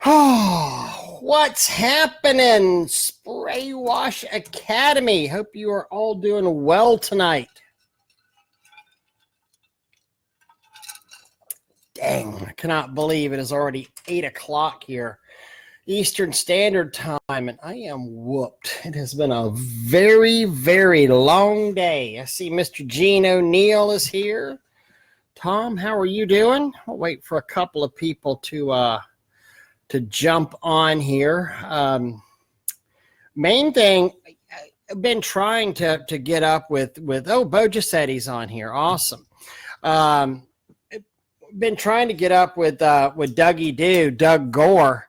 Oh, what's happening, Spray Wash Academy? Hope you are all doing well tonight. Dang, I cannot believe it is already 8 o'clock here, Eastern Standard Time, and I am whooped. It has been a very, very long day. I see Mr. Gene O'Neill is here. Tom, how are you doing? I'll wait for a couple of people to jump on here. Main thing, I've been trying to get up with Bo just said he's on here. Awesome. Been trying to get up with Doug Gore,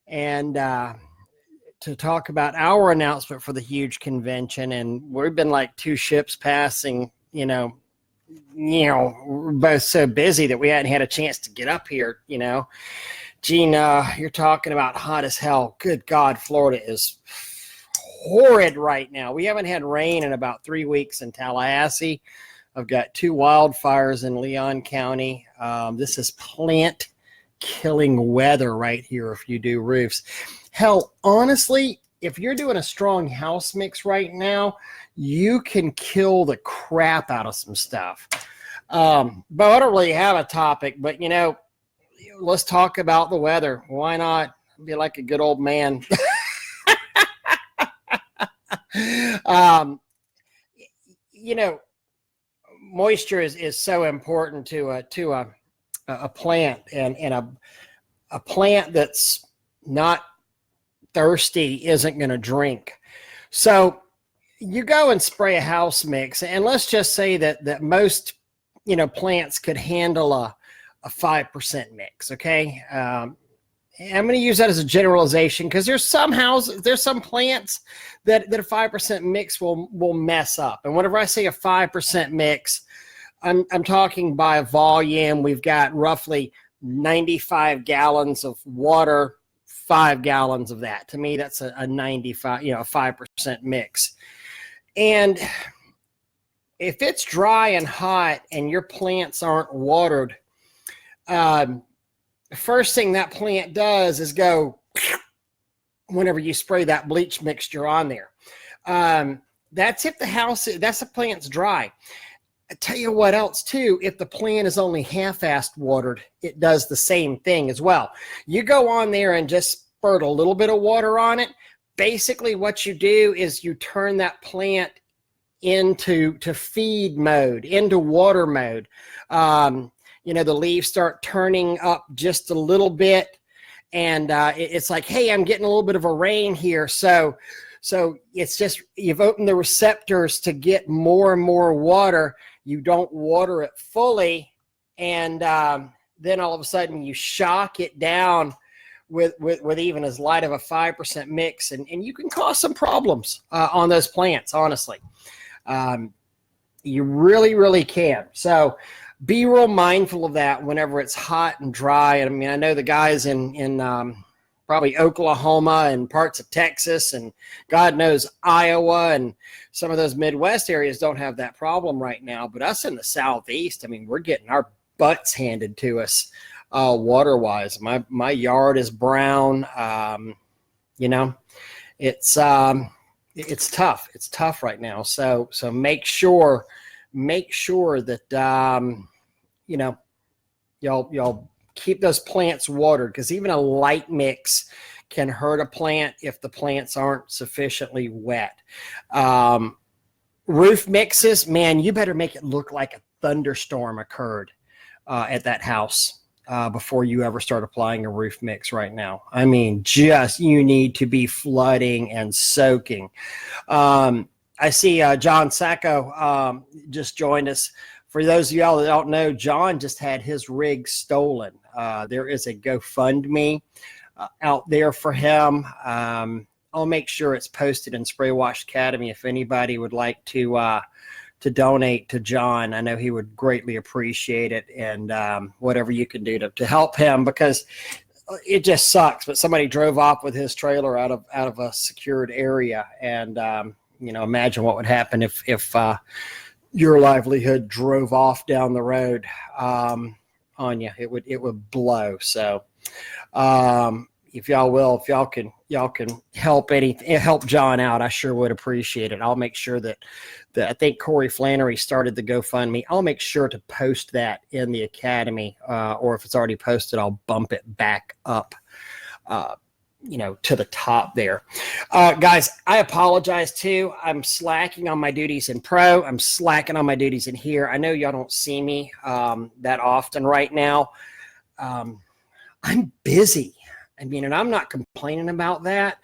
and to talk about our announcement for the huge convention. And we've been like two ships passing, we're both so busy that we hadn't had a chance to get up here, Gene, you're talking about hot as hell. Good God, Florida is horrid right now. We haven't had rain in about 3 weeks in Tallahassee. I've got 2 wildfires in Leon County. This is plant-killing weather right here if you do roofs. Hell, honestly, if you're doing a strong house mix right now, you can kill the crap out of some stuff. But I don't really have a topic, but, let's talk about the weather. Why not be like a good old man? Moisture is so important to a plant, and a plant that's not thirsty isn't going to drink. So you go and spray a house mix, and let's just say that most plants could handle a 5% mix. Okay. I'm going to use that as a generalization because there's some plants that a 5% mix will mess up. And whenever I say a 5% mix, I'm talking by volume. We've got roughly 95 gallons of water, 5 gallons of that. To me, that's a 95, a 5% mix. And if it's dry and hot and your plants aren't watered, first thing that plant does is go whenever you spray that bleach mixture on there. That's if the plant's dry. I tell you what else too, if the plant is only half-assed watered, it does the same thing as well. You go on there and just spurt a little bit of water on it. Basically what you do is you turn that plant into feed mode, into water mode. The leaves start turning up just a little bit, and it's like, hey, I'm getting a little bit of a rain here. So it's just, you've opened the receptors to get more and more water. You don't water it fully, and then all of a sudden you shock it down with even as light of a 5% mix, and you can cause some problems on those plants, honestly. You really, really can. So be real mindful of that whenever it's hot and dry. I mean, I know the guys in probably Oklahoma and parts of Texas and God knows Iowa and some of those Midwest areas don't have that problem right now. But us in the Southeast, I mean, we're getting our butts handed to us water-wise. My yard is brown. It's tough. It's tough right now. So make sure that y'all keep those plants watered, because even a light mix can hurt a plant if the plants aren't sufficiently wet. Roof mixes, man, you better make it look like a thunderstorm occurred at that house before you ever start applying a roof mix right now. I mean, you need to be flooding and soaking. I see John Sacco just joined us. For those of y'all that don't know, John just had his rig stolen. There is a GoFundMe out there for him. I'll make sure it's posted in Spray Wash Academy if anybody would like to donate to John. I know he would greatly appreciate it, and whatever you can do to help him, because it just sucks. But somebody drove off with his trailer out of a secured area, and imagine what would happen if your livelihood drove off down the road on you. It would blow. So if y'all will, if y'all can help John out, I sure would appreciate it. I'll make sure that I think Corey Flannery started the GoFundMe. I'll make sure to post that in the Academy, or if it's already posted, I'll bump it back up, to the top there. Guys, I apologize too. I'm slacking on my duties in pro. I'm slacking on my duties in here. I know y'all don't see me that often right now. I'm busy. I mean, and I'm not complaining about that,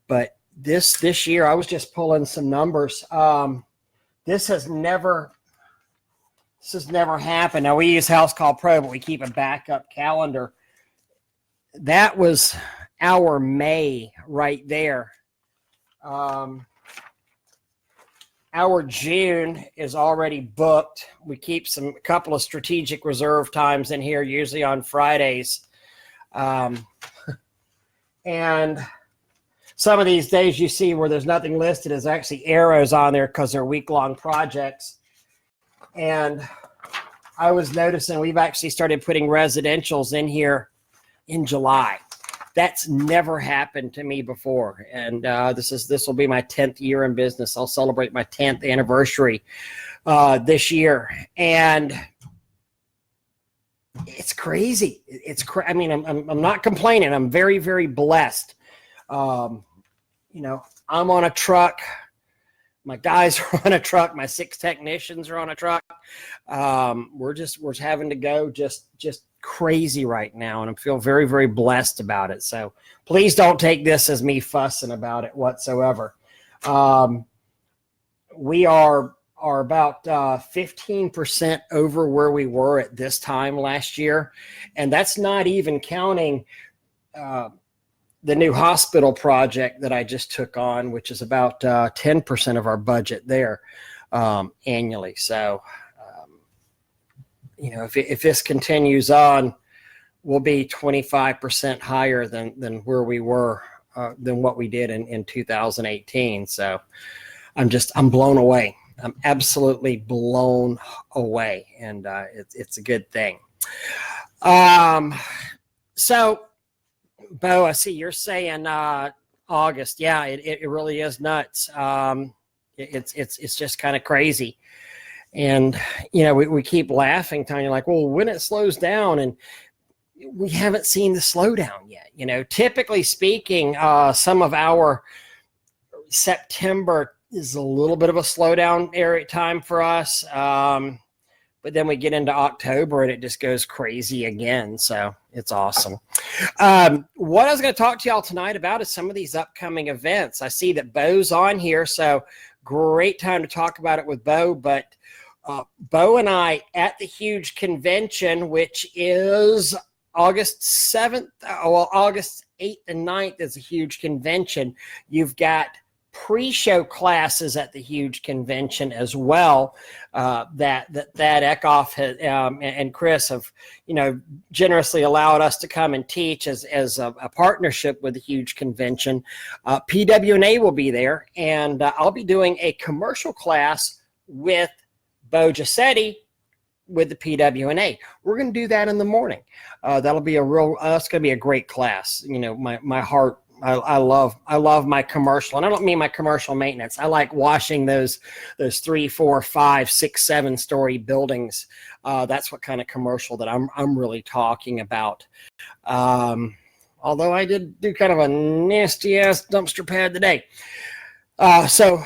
but this year, I was just pulling some numbers. This has never happened. Now, we use House Call Pro, but we keep a backup calendar. That was our May right there. Our June is already booked. We keep a couple of strategic reserve times in here, usually on Fridays. And some of these days you see where there's nothing listed is actually arrows on there because they're week-long projects. And I was noticing we've actually started putting residentials in here in July. That's never happened to me before. And this will be my 10th year in business. I'll celebrate my 10th anniversary this year. And it's crazy. I mean, I'm not complaining. I'm very, very blessed. I'm on a truck. My guys are on a truck. My 6 technicians are on a truck. We're having to go just crazy right now, and I feel very, very blessed about it. So please don't take this as me fussing about it whatsoever. We are about 15% over where we were at this time last year. And that's not even counting the new hospital project that I just took on, which is about 10% of our budget there annually. So, if this continues on, we'll be 25% higher than where we were, than what we did in 2018. So I'm blown away. I'm absolutely blown away, and it's a good thing. So, Bo, I see you're saying August. Yeah, it really is nuts. It's just kind of crazy, and we keep laughing, Tanya, like, well, when it slows down, and we haven't seen the slowdown yet. Typically speaking, some of our September is a little bit of a slowdown area time for us. But then we get into October and it just goes crazy again. So it's awesome. What I was going to talk to y'all tonight about is some of these upcoming events. I see that Bo's on here, so great time to talk about it with Bo. But Bo and I at the huge convention, which is August 7th, August 8th and 9th is a huge convention. You've got pre-show classes at the huge convention as well, that Eckhoff has, and Chris have generously allowed us to come and teach as a partnership with the huge convention. PWNA will be there, and I'll be doing a commercial class with Bo Giuseppe with the PWNA. We're going to do that in the morning. That'll be it's going to be a great class. My heart, I love my commercial, and I don't mean my commercial maintenance. I like washing those 3, 4, 5, 6, 7-story buildings. That's what kind of commercial that I'm really talking about. Although I did do kind of a nasty ass dumpster pad today. So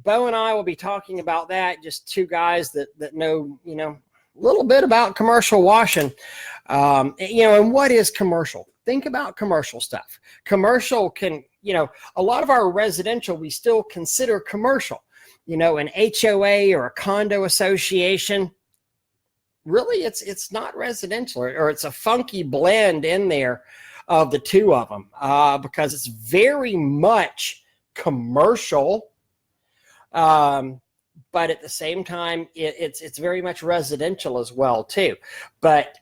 Bo and I will be talking about that. Just two guys that know a little bit about commercial washing. And what is commercial? Think about commercial stuff. Commercial can, a lot of our residential, we still consider commercial. An HOA or a condo association, really it's not residential, or it's a funky blend in there of the two of them, because it's very much commercial, but at the same time, it's very much residential as well too. But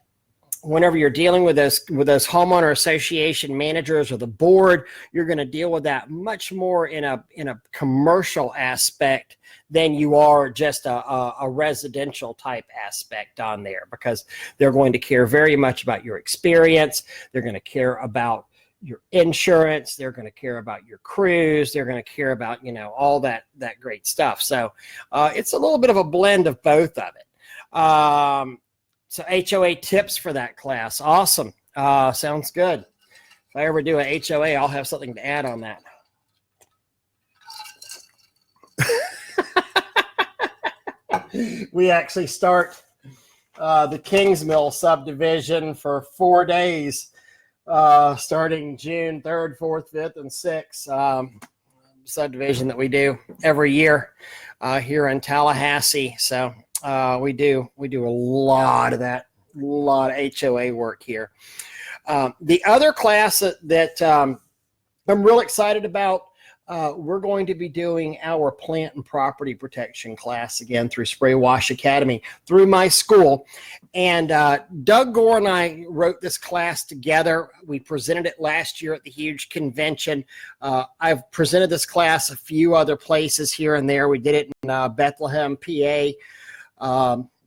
whenever you're dealing with those homeowner association managers or the board, you're going to deal with that much more in a commercial aspect than you are just a residential type aspect on there, because they're going to care very much about your experience. They're going to care about your insurance. They're going to care about your crews. They're going to care about, all that great stuff. So it's a little bit of a blend of both of it. So HOA tips for that class. Awesome. Sounds good. If I ever do a HOA, I'll have something to add on that. We actually start the Kingsmill subdivision for 4 days, starting June 3rd, 4th, 5th, and 6th. Subdivision that we do every year here in Tallahassee. So we do a lot of that, a lot of HOA work here. The other class that I'm real excited about, we're going to be doing our plant and property protection class again through Spray Wash Academy, through my school. And Doug Gore and I wrote this class together. We presented it last year at the huge convention. I've presented this class a few other places here and there. We did it in Bethlehem, PA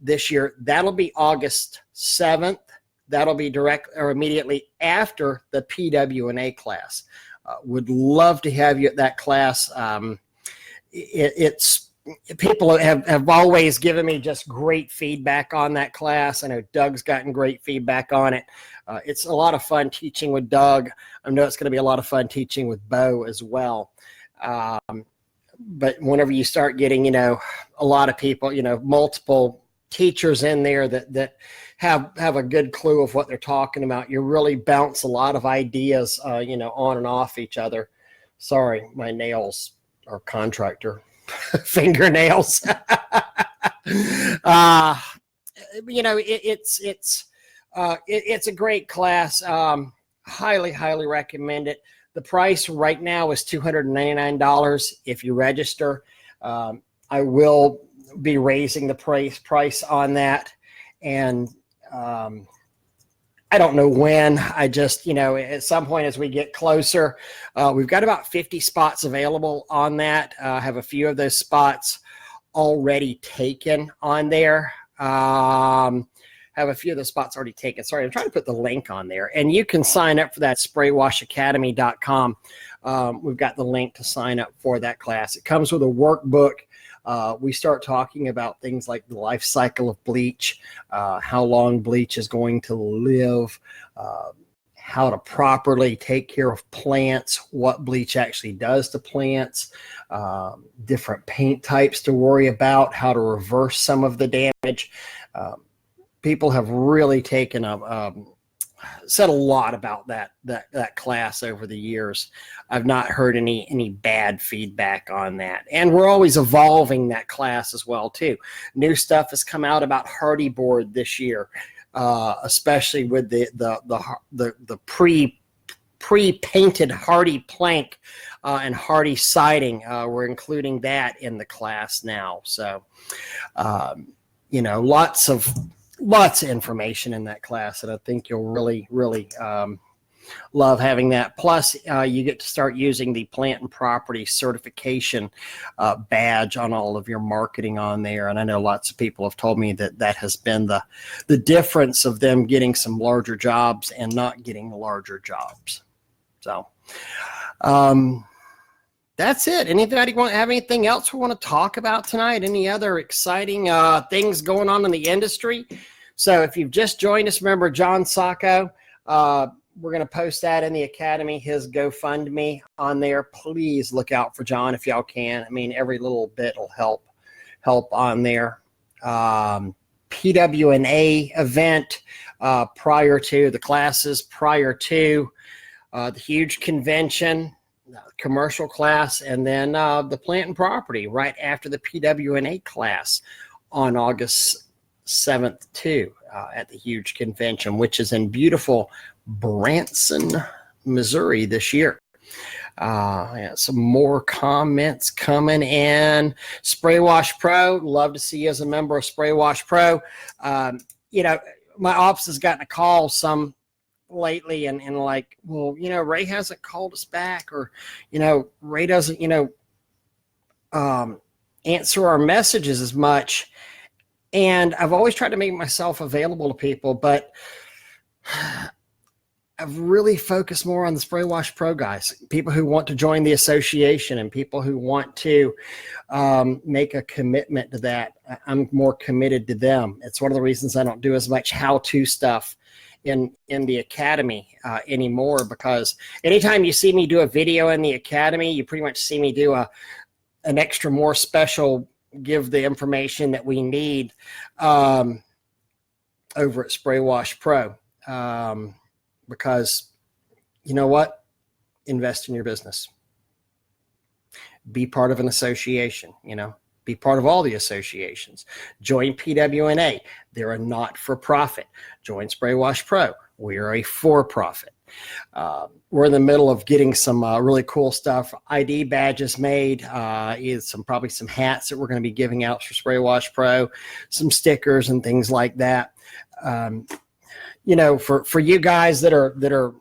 this year. That'll be August 7th. That'll be direct or immediately after the PW&A class. Would love to have you at that class. It's people have always given me just great feedback on that class. I know Doug's gotten great feedback on it. It's a lot of fun teaching with Doug. I know it's going to be a lot of fun teaching with Bo as well. But whenever you start getting, a lot of people, multiple teachers in there that have a good clue of what they're talking about, you really bounce a lot of ideas, on and off each other. Sorry, my nails are contractor fingernails. It's a great class. Highly recommend it. The price right now is $299 if you register. I will be raising the price on that, and I don't know when. I just, at some point as we get closer, we've got about 50 spots available on that. I have a few of those spots already taken on there. Have a few of the spots already taken. Sorry, I'm trying to put the link on there. And you can sign up for that, spraywashacademy.com. We've got the link to sign up for that class. It comes with a workbook. We start talking about things like the life cycle of bleach, how long bleach is going to live, how to properly take care of plants, what bleach actually does to plants, different paint types to worry about, how to reverse some of the damage. People have really said a lot about that class over the years. I've not heard any bad feedback on that. And we're always evolving that class as well too. New stuff has come out about hardy board this year, especially with the pre-painted hardy plank and hardy siding. We're including that in the class now. So, lots of information in that class, and I think you'll really love having that. Plus, you get to start using the plant and property certification badge on all of your marketing on there. And I know lots of people have told me that has been the difference of them getting some larger jobs and not getting larger jobs. So that's it. Anybody have anything else we want to talk about tonight? Any other exciting things going on in the industry? So if you've just joined us, remember John Sacco. We're going to post that in the Academy, his GoFundMe on there. Please look out for John if y'all can. I mean, every little bit will help on there. PW&A event prior to the classes, prior to the huge convention, commercial class, and then the plant and property right after the PW&A class on August 7th too, at the huge convention, which is in beautiful Branson, Missouri this year. Some more comments coming in. Spray Wash Pro, love to see you as a member of Spray Wash Pro. My office has gotten a call some lately and like, well, Ray hasn't called us back, or Ray doesn't answer our messages as much. And I've always tried to make myself available to people, but I've really focused more on the Spray Wash Pro guys, people who want to join the association and people who want to make a commitment to that. I'm more committed to them. It's one of the reasons I don't do as much how-to stuff in the academy anymore, because anytime you see me do a video in the academy, you pretty much see me do an extra more special, give the information that we need over at Spray Wash Pro. Because you know what? Invest in your business. Be part of an association, be part of all the associations. Join PWNA. They're a not-for-profit. Join Spray Wash Pro. We are a for-profit. We're in the middle of getting some really cool stuff. ID badges made, probably some hats that we're going to be giving out for Spray Wash Pro, some stickers and things like that. For you guys that are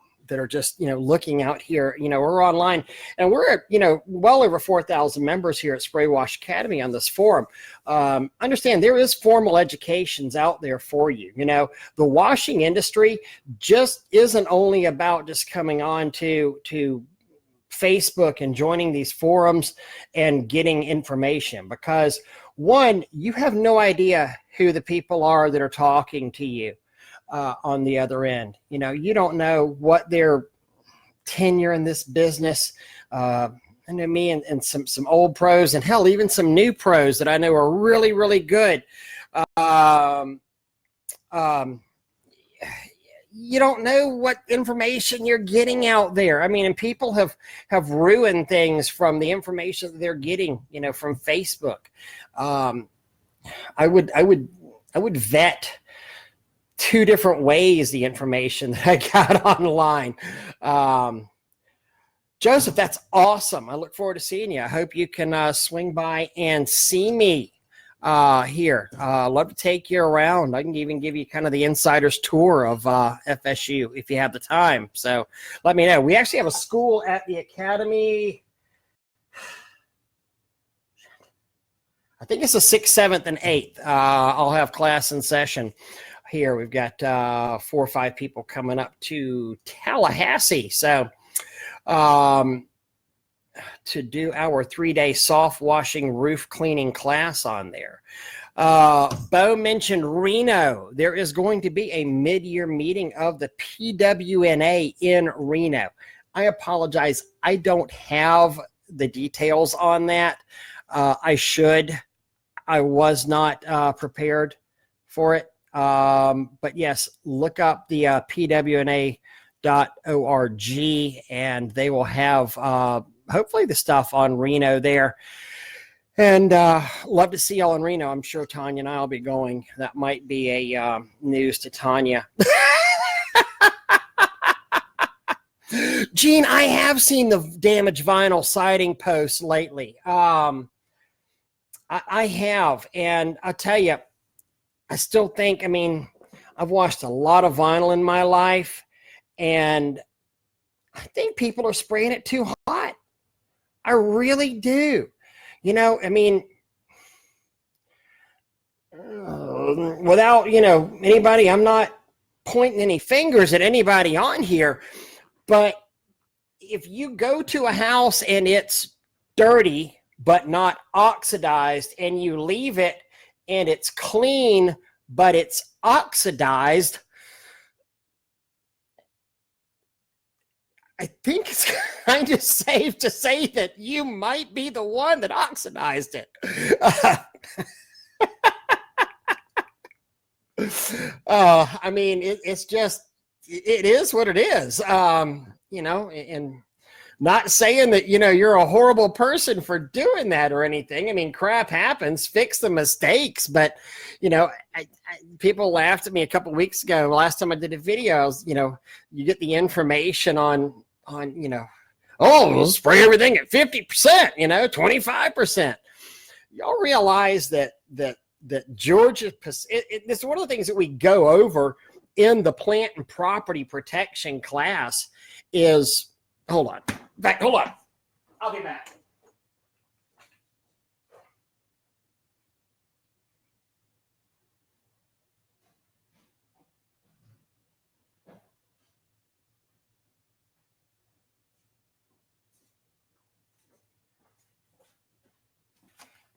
just, looking out here, we're online and we're at, well over 4,000 members here at Spray Wash Academy on this forum. Understand there is formal educations out there for you. The washing industry just isn't only about just coming on to Facebook and joining these forums and getting information, because one, you have no idea who the people are that are talking to you. On the other end, you don't know what their tenure in this business. I know me and some old pros, and hell, even some new pros that I know are really, really good. You don't know what information you're getting out there. I mean, and people have ruined things from the information that they're getting, from Facebook. I would vet 2 different ways the information that I got online. Joseph, that's awesome. I look forward to seeing you. I hope you can swing by and see me here. Love to take you around. I can even give you kind of the insider's tour of FSU if you have the time. So let me know. We actually have a school at the academy. I think it's the 6th, 7th, and 8th. I'll have class in session. Here we've got 4 or 5 people coming up to Tallahassee, so to do our 3-day soft washing roof cleaning class on there. Bo mentioned Reno. There is going to be a mid-year meeting of the PWNA in Reno. I apologize, I don't have the details on that. I should. I was not prepared for it. But yes, look up the pwna.org and they will have hopefully the stuff on Reno there. And love to see y'all in Reno. I'm sure Tanya and I will be going. That might be a news to Tanya. Gene, I have seen the damaged vinyl siding posts lately. I have, and I'll tell you, I still think, I've washed a lot of vinyl in my life, and I think people are spraying it too hot. I really do. Without, anybody, I'm not pointing any fingers at anybody on here, but if you go to a house and it's dirty but not oxidized, and you leave it and it's clean, but it's oxidized, I think it's kind of safe to say that you might be the one that oxidized it. It's just, it is what it is, and not saying that, you're a horrible person for doing that or anything. Crap happens, fix the mistakes. But, people laughed at me a couple of weeks ago. Last time I did a video, I was, you get the information on, we'll spray everything at 50%, 25%. Y'all realize that Georgia, it's one of the things that we go over in the plant and property protection class is, hold on. I'll be back.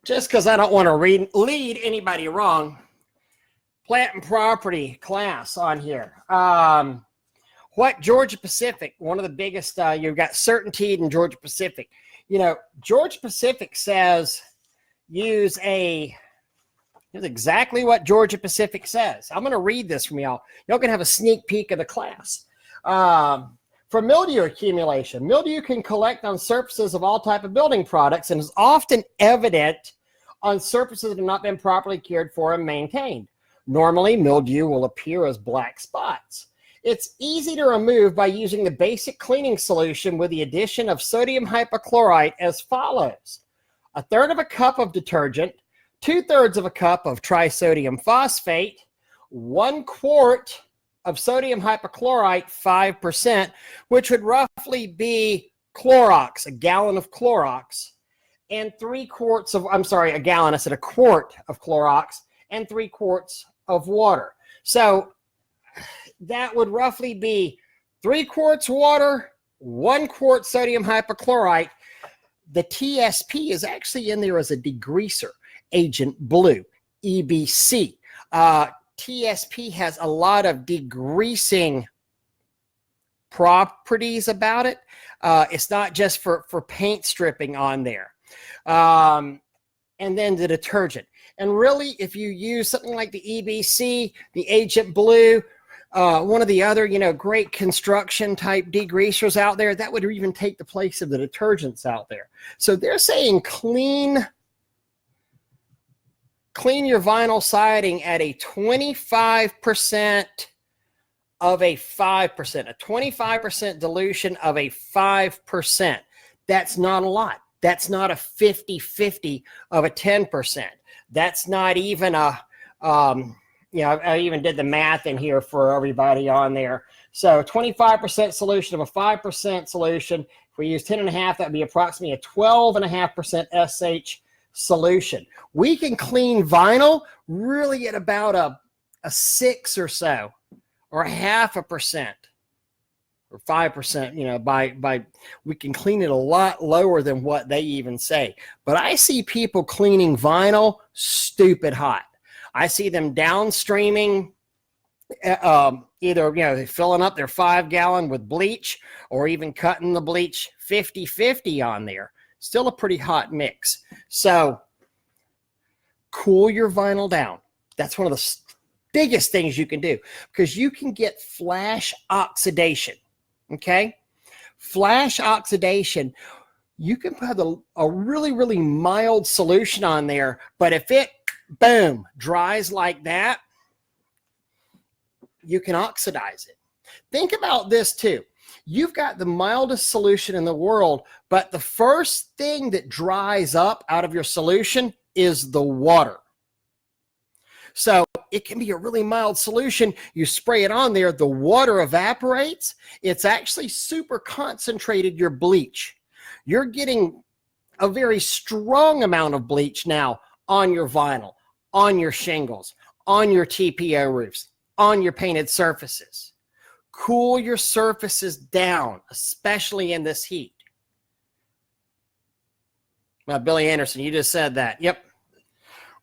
just because I don't want to lead anybody wrong, plant and property class on here. What Georgia Pacific, one of the biggest, you've got certainty in Georgia Pacific. You know, Georgia Pacific says here's exactly what Georgia Pacific says. I'm going to read this from y'all. Y'all can have a sneak peek of the class. For mildew accumulation, mildew can collect on surfaces of all type of building products and is often evident on surfaces that have not been properly cared for and maintained. Normally, mildew will appear as black spots. It's easy to remove by using the basic cleaning solution with the addition of sodium hypochlorite as follows. 1/3 of a cup of detergent, 2/3 of a cup of trisodium phosphate, 1 quart of sodium hypochlorite, 5%, which would roughly be Clorox, a gallon of Clorox, and 3 quarts of, a gallon, I said a quart of Clorox, and 3 quarts of water. So that would roughly be 3 quarts water, 1 quart sodium hypochlorite. The TSP is actually in there as a degreaser, Agent Blue, EBC. TSP has a lot of degreasing properties about it. It's not just for paint stripping on there. And then the detergent. And really, if you use something like the EBC, the Agent Blue, one of the other, great construction type degreasers out there, that would even take the place of the detergents out there. So they're saying clean your vinyl siding at a 25% of a 5%, a 25% dilution of a 5%. That's not a lot. That's not a 50-50 of a 10%. That's not even a, I even did the math in here for everybody on there. So 25% solution of a 5% solution. If we use 10.5, that would be approximately a 12.5% SH solution. We can clean vinyl really at about a 6 or so, or 0.5% or 5%, by we can clean it a lot lower than what they even say. But I see people cleaning vinyl stupid hot. I see them downstreaming, either filling up their 5-gallon with bleach or even cutting the bleach 50-50 on there. Still a pretty hot mix. So cool your vinyl down. That's one of the biggest things you can do, because you can get flash oxidation. Okay? Flash oxidation, you can put a really, really mild solution on there, but if it, boom, dries like that, you can oxidize it. Think about this too. You've got the mildest solution in the world, but the first thing that dries up out of your solution is the water. So it can be a really mild solution. You spray it on there, the water evaporates. It's actually super concentrated your bleach. You're getting a very strong amount of bleach now on your vinyl, on your shingles, on your TPO roofs, on your painted surfaces. Cool your surfaces down, especially in this heat. Well, Billy Anderson, you just said that. Yep.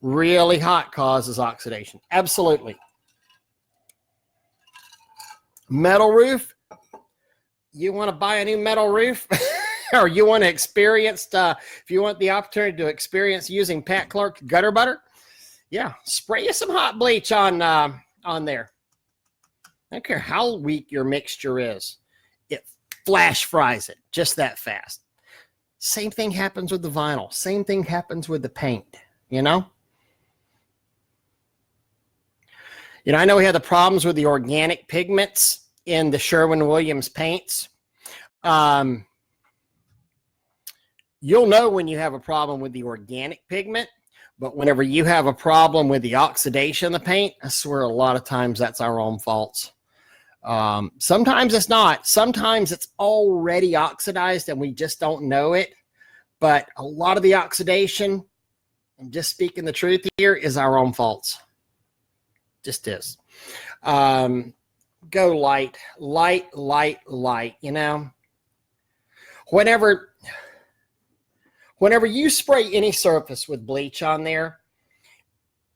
Really hot causes oxidation. Absolutely. Metal roof. You want to buy a new metal roof? Or you want to experience, if you want the opportunity to experience using Pat Clark gutter butter, yeah, spray you some hot bleach on there. I don't care how weak your mixture is. It flash fries it just that fast. Same thing happens with the vinyl. Same thing happens with the paint, I know we had the problems with the organic pigments in the Sherwin-Williams paints. You'll know when you have a problem with the organic pigment, but whenever you have a problem with the oxidation of the paint, I swear a lot of times that's our own faults. Sometimes it's not. Sometimes it's already oxidized and we just don't know it. But a lot of the oxidation, and just speaking the truth here, is our own faults. Just is. Go light. Whenever Whenever you spray any surface with bleach on there,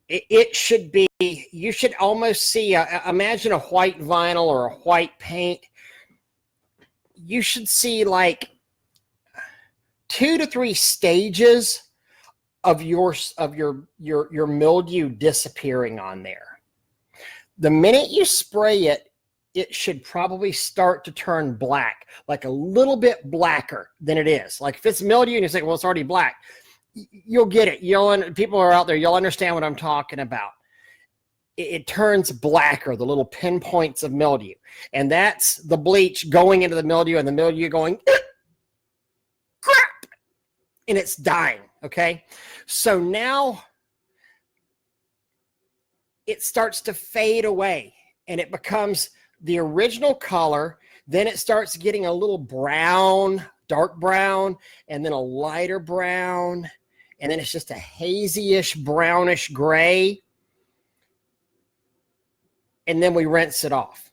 it should be, you should almost see, imagine a white vinyl or a white paint. You should see like 2 to 3 stages of your mildew disappearing on there. The minute you spray it, it should probably start to turn black, like a little bit blacker than it is. Like if it's mildew and you say, well, it's already black, you'll get it. People are out there, you'll understand what I'm talking about. It turns blacker, the little pinpoints of mildew. And that's the bleach going into the mildew and the mildew going, crap, and it's dying, okay? So now it starts to fade away and it becomes the original color. Then it starts getting a little brown, dark brown, and then a lighter brown. And then it's just a hazy-ish, brownish gray. And then we rinse it off.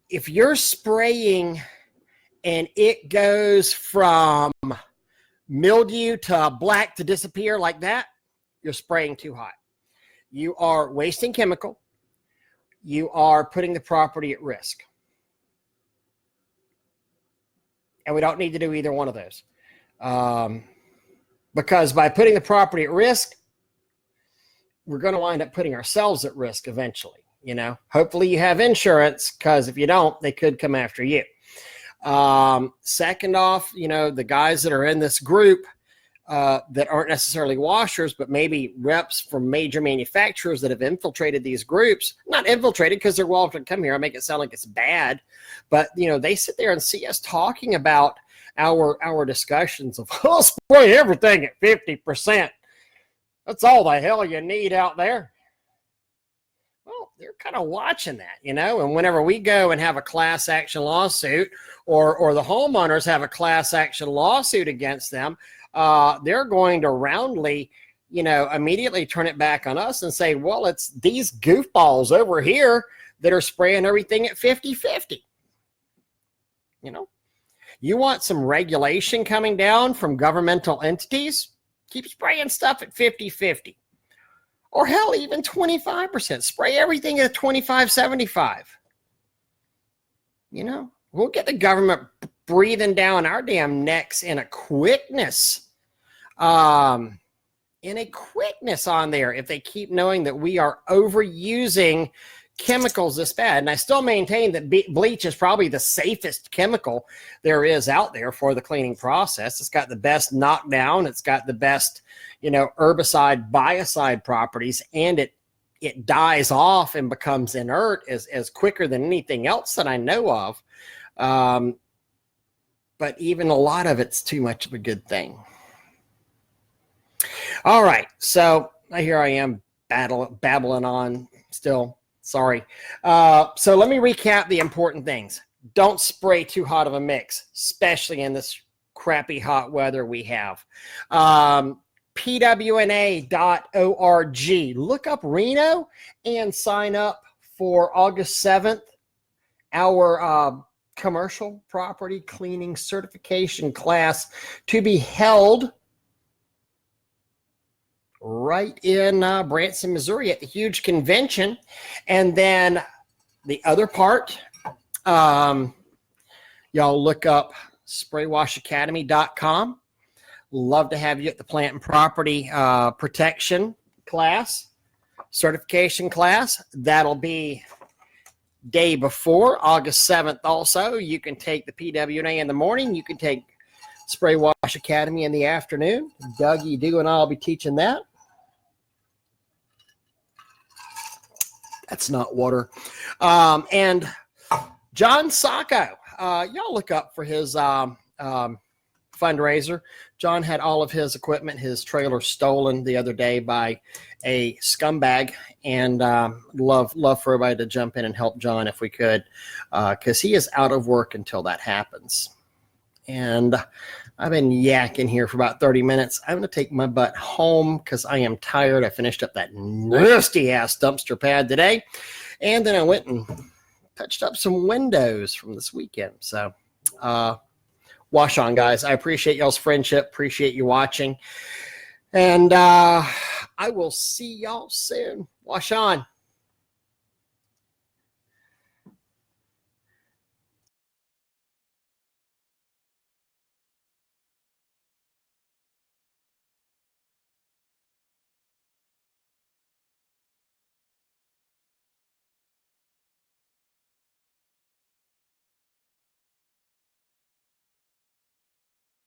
If you're spraying and it goes from mildew to black to disappear like that, you're spraying too hot. You are wasting chemical. You are putting the property at risk. And we don't need to do either one of those. Because by putting the property at risk, we're going to wind up putting ourselves at risk eventually. You know, hopefully you have insurance, because if you don't, they could come after you. Second off, you know, the guys that are in this group that aren't necessarily washers, but maybe reps from major manufacturers that have infiltrated these groups, not infiltrated because they're welcome to come here. I make it sound like it's bad, but you know, they sit there and see us talking about our discussions of, oh, spray everything at 50%. That's all the hell you need out there. Well, they're kind of watching that, you know, and whenever we go and have a class action lawsuit or the homeowners have a class action lawsuit against them, they're going to roundly, you know, immediately turn it back on us and say, well, it's these goofballs over here that are spraying everything at 50-50. You know, you want some regulation coming down from governmental entities? Keep spraying stuff at 50-50. Or hell, even 25%. Spray everything at 25-75. You know, we'll get the government breathing down our damn necks in a quickness. On there if they keep knowing that we are overusing chemicals this bad. And I still maintain that bleach is probably the safest chemical there is out there for the cleaning process. It's got the best knockdown. It's got the best, you know, herbicide, biocide properties, and it dies off and becomes inert as quicker than anything else that I know of. But even a lot of it's too much of a good thing. All right, so here I am babbling on still. Sorry. So let me recap the important things. Don't spray too hot of a mix, especially in this crappy hot weather we have. pwna.org. Look up Reno and sign up for August 7th, our commercial property cleaning certification class to be held right in Branson, Missouri at the huge convention. And then the other part, y'all look up spraywashacademy.com. Love to have you at the plant and property protection class, certification class. That'll be day before, August 7th also. You can take the PWNA in the morning. You can take Spray Wash Academy in the afternoon. Dougie, Doo, and I'll be teaching that. That's not water. And John Sacco, y'all look up for his fundraiser. John had all of his equipment, his trailer stolen the other day by a scumbag, and love for everybody to jump in and help John if we could, because he is out of work until that happens. And I've been yakking here for about 30 minutes. I'm going to take my butt home because I am tired. I finished up that nasty-ass dumpster pad today. And then I went and touched up some windows from this weekend. So Wash on, guys. I appreciate y'all's friendship. Appreciate you watching. And I will see y'all soon. Wash on.